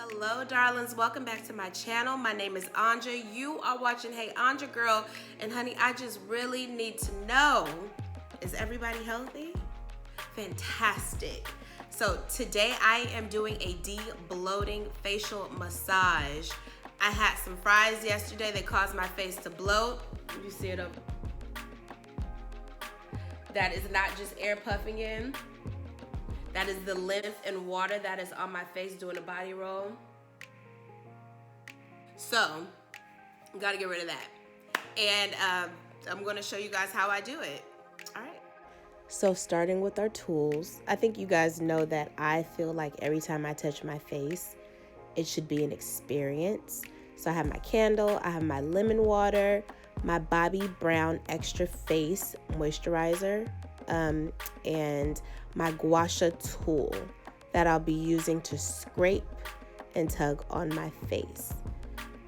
Hello darlings, welcome back to my channel. My name is Anja. You are watching Hey Anja Girl, and honey, I just really need to know, is everybody healthy? Fantastic. So today I am doing a de-bloating facial massage. I had some fries yesterday that caused my face to bloat. You see it up? That is not just air puffing in. That is the lymph and water that is on my face doing a body roll. So, gotta get rid of that. And I'm gonna show you guys how I do it. All right. So starting with our tools, I think you guys know that I feel like every time I touch my face, it should be an experience. So I have my candle, I have my lemon water, my Bobbi Brown Extra Face Moisturizer, and my gua sha tool that I'll be using to scrape and tug on my face.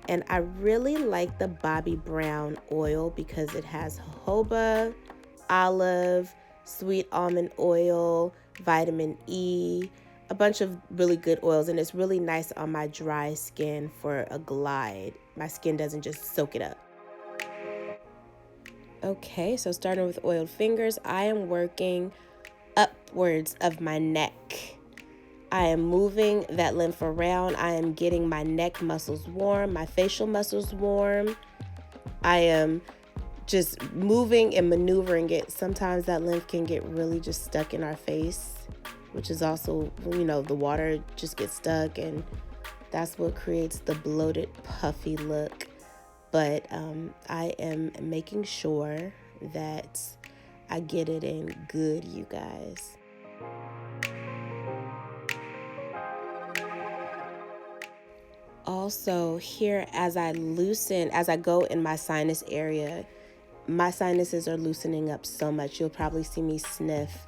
And I really like the Bobbi Brown oil because it has jojoba, olive, sweet almond oil, vitamin E, a bunch of really good oils, and it's really nice on my dry skin for a glide. My skin doesn't just soak it up. Okay, so starting with oiled fingers, I am working upwards of my neck. I am moving that lymph around. I am getting my neck muscles warm, my facial muscles warm. I am just moving and maneuvering it. Sometimes that lymph can get really just stuck in our face, which is also, you know, the water just gets stuck, and that's what creates the bloated, puffy look. But I am making sure that I get it in good, you guys. Also here, as I go in my sinus area, my sinuses are loosening up so much. You'll probably see me sniff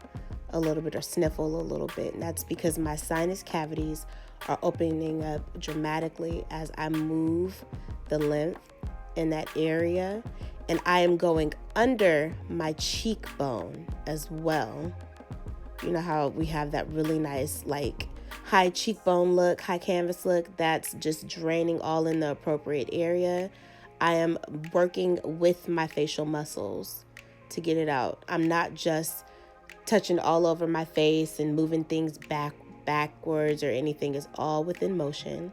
a little bit or sniffle a little bit. And that's because my sinus cavities are opening up dramatically as I move the lymph in that area. And I am going under my cheekbone as well. You know how we have that really nice, like, high cheekbone look, high canvas look? That's just draining all in the appropriate area. I am working with my facial muscles to get it out. I'm not just touching all over my face and moving things backwards or anything. It's all within motion.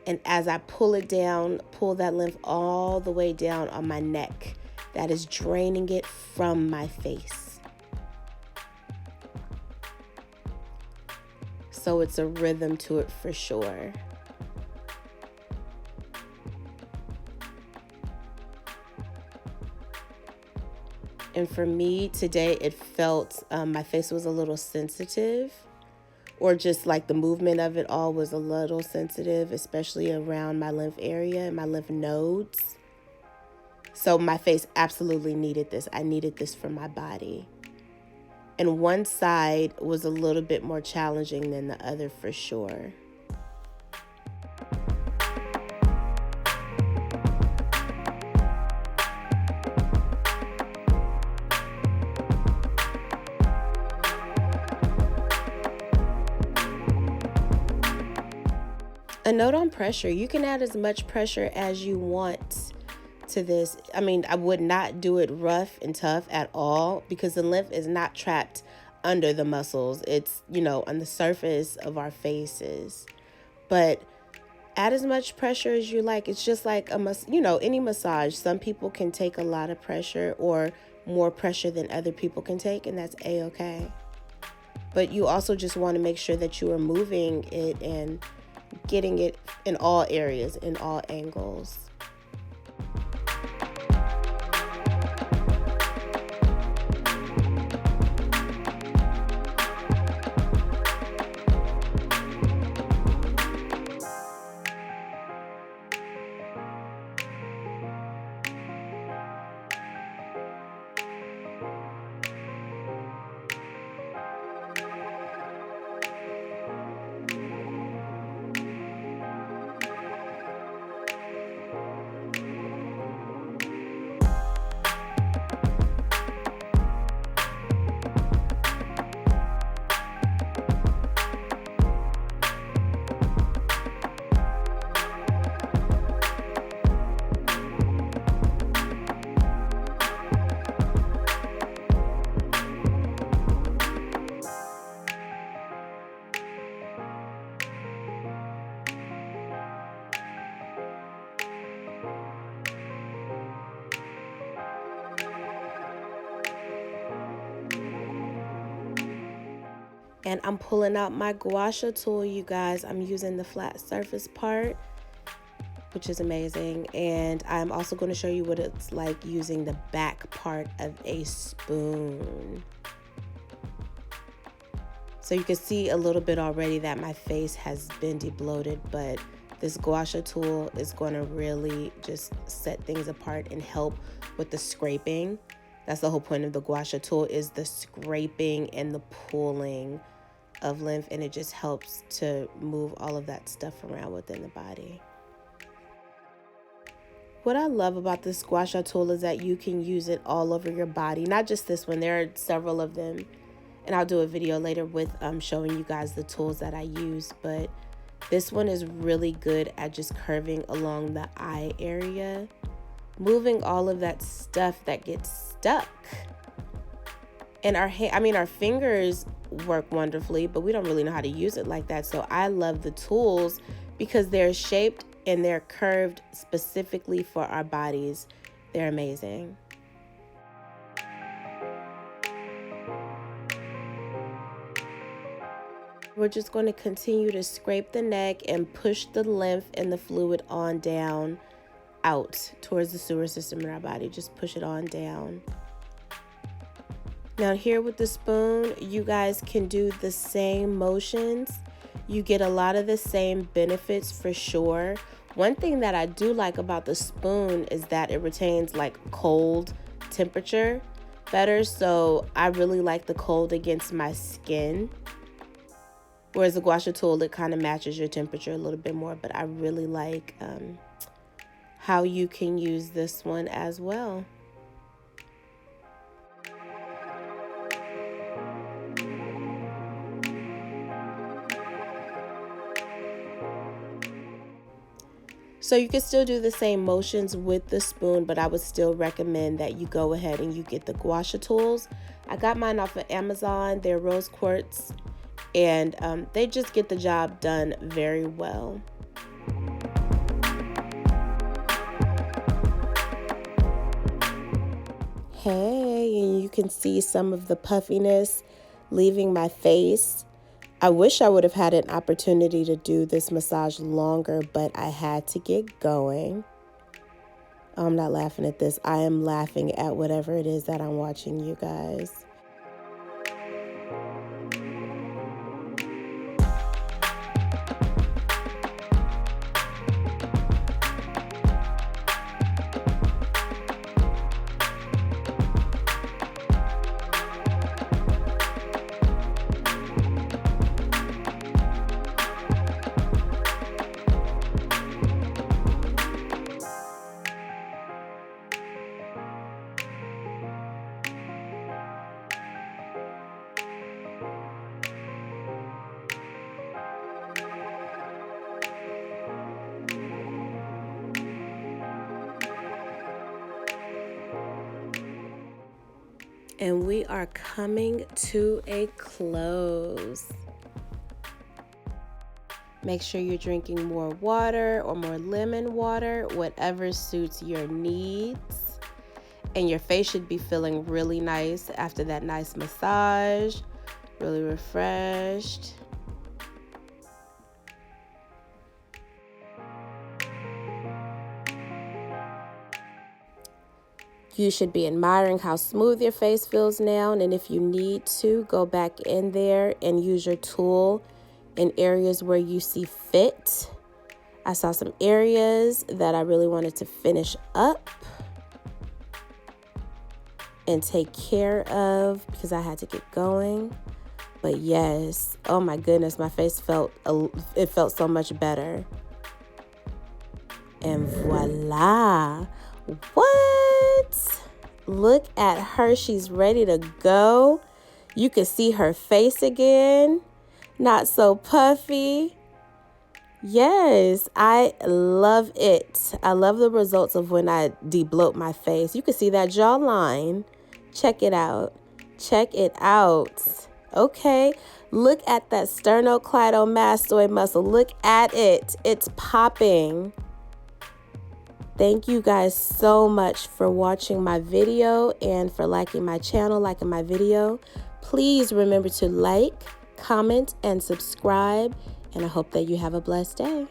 And as I pull it down, pull that lymph all the way down on my neck, that is draining it from my face. So it's a rhythm to it for sure. And for me today, it felt my face was a little sensitive, or just like the movement of it all was a little sensitive, especially around my lymph area and my lymph nodes. So my face absolutely needed this. I needed this for my body. And one side was a little bit more challenging than the other for sure. A note on pressure: you can add as much pressure as you want to this. I mean, I would not do it rough and tough at all because the lymph is not trapped under the muscles. It's, you know, on the surface of our faces. But add as much pressure as you like. It's just like any massage. Some people can take a lot of pressure or more pressure than other people can take, and that's a-okay. But you also just want to make sure that you are moving it and getting it in all areas, in all angles. And I'm pulling out my gua sha tool, you guys. I'm using the flat surface part, which is amazing. And I'm also going to show you what it's like using the back part of a spoon. So you can see a little bit already that my face has been debloated, but this gua sha tool is going to really just set things apart and help with the scraping. That's the whole point of the gua sha tool, is the scraping and the pulling of lymph, and it just helps to move all of that stuff around within the body. What I love about this gua sha tool is that you can use it all over your body, not just this one. There are several of them, and I'll do a video later with showing you guys the tools that I use, but this one is really good at just curving along the eye area, moving all of that stuff that gets stuck. And our fingers work wonderfully, but we don't really know how to use it like that. So I love the tools because they're shaped and they're curved specifically for our bodies. They're amazing. We're just going to continue to scrape the neck and push the lymph and the fluid on down out towards the sewer system in our body. Just push it on down. Now here with the spoon, you guys can do the same motions. You get a lot of the same benefits for sure. One thing that I do like about the spoon is that it retains like cold temperature better. So I really like the cold against my skin. Whereas the gua sha tool, it kind of matches your temperature a little bit more, but I really like how you can use this one as well. So you can still do the same motions with the spoon, but I would still recommend that you go ahead and you get the gua sha tools. I got mine off of Amazon. They're rose quartz, and they just get the job done very well. Hey, and you can see some of the puffiness leaving my face. I wish I would have had an opportunity to do this massage longer, but I had to get going. I'm not laughing at this. I am laughing at whatever it is that I'm watching, you guys. And we are coming to a close. Make sure you're drinking more water or more lemon water, whatever suits your needs. And your face should be feeling really nice after that nice massage, really refreshed. You should be admiring how smooth your face feels now, and if you need to, go back in there and use your tool in areas where you see fit. I saw some areas that I really wanted to finish up and take care of because I had to get going. But yes, oh my goodness, my face felt so much better. And voila. What? Look at her. She's ready to go. You can see her face again. Not so puffy. Yes, I love it. I love the results of when I debloat my face. You can see that jawline. Check it out. Check it out. Okay. Look at that sternocleidomastoid muscle. Look at it. It's popping. Thank you guys so much for watching my video and for liking my channel, liking my video. Please remember to like, comment, and subscribe. And I hope that you have a blessed day.